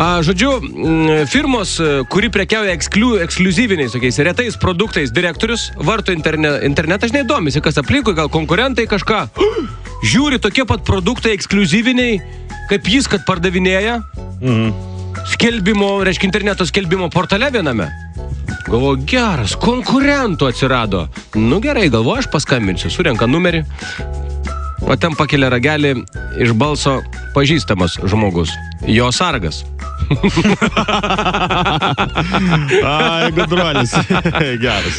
Žodžiu, firmos, kuri prekiauja ekskliuzyviniais, tokiais retais produktais, direktorius varto internetą, aš neįdomisi, kas aplinkui, gal konkurentai kažką. Žiūri, tokie pat produktai ekskliuzyviniai, kaip jis, kad pardavinėja. Skelbimo, reiškia interneto skelbimo portale viename. Galvoju, geras, konkurentų atsirado. Nu gerai, galvoju, aš paskambinsiu, surenka numerį. O ten pakelia ragelį iš balso pažįstamas žmogus. Jo sargas. Ai, gudruolis. Geras.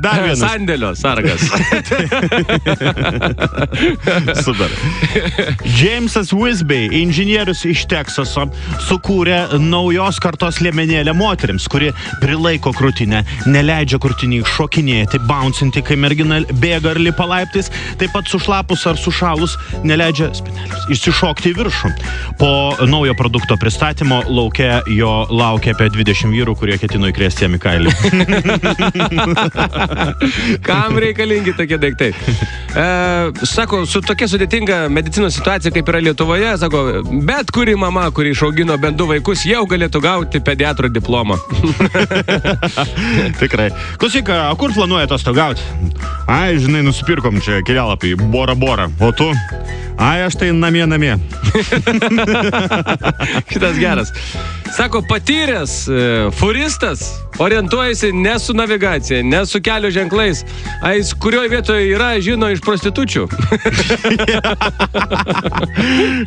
Dar vienas. Sandėlio sargas. Super. Jamesas Wisby, inžinierius iš Teksaso, sukūrė naujos kartos liemenėlę moterims, kuri prilaiko krūtinę, neleidžia krūtiniai šokinėti, bouncinti, kai mergina bėga ar lipa laiptais, taip pat sušlapus ar sušalus neleidžia spenelius išsišokti į viršų. Po naujo produkto pristatymo lauke jo laukia apie 20 vyrų, kurie ketino įkrėsti jam į kailį. Kam reikalingi tokie daiktai? Sako, su tokia sudėtinga medicinos situacija, kaip yra Lietuvoje, sako, bet kuri mama, kuri išaugino bent 2 vaikus, jau galėtų gauti pediatro diplomą. Tikrai. Klausyk, o kur planuoja atostogauti? Ai, žinai, nusipirkom čia kelialapį, Bora. O tu? Ai, aš tai namie. Šitas geras. Sako, patyręs furistas orientuojasi ne su navigacija, ne su kelio ženklais, a jis kurioje vietoje yra, žino iš prostitučių.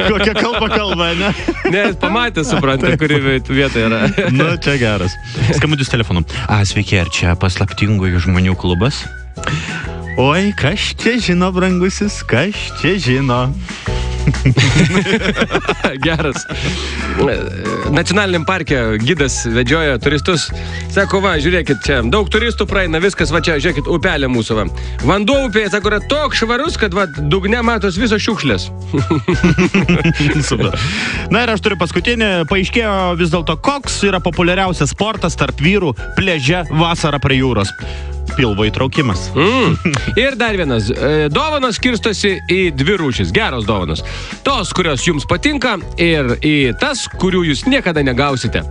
Kokia kalba, ne? Ne, pamatė, supranta, kuri vieta yra. Nu, čia geras. Skambutis telefonu. Sveiki, ar čia paslaptingųjų žmonių klubas? Oi, kas čia žino, brangusis, kas čia žino? Geras. Nacionaliniam parke gidas vedžioja turistus. Sako, va, žiūrėkit, čia daug turistų praeina, viskas, va čia, žiūrėkit, upelė mūsų, va. Vanduo upėje, sako, yra toks švarus, kad, va, dugne matos visos šiukšlės. Super. Na ir aš turiu paskutinį, paaiškėjo vis dėlto, koks yra populiariausias sportas tarp vyrų pliaže vasarą prie jūros. Pilvo įtraukimas. Ir dar vienas. Dovanos skirstosi į 2 rūšis. Geros dovanos. Tos, kurios jums patinka, ir į tas, kurių jūs niekada negausite.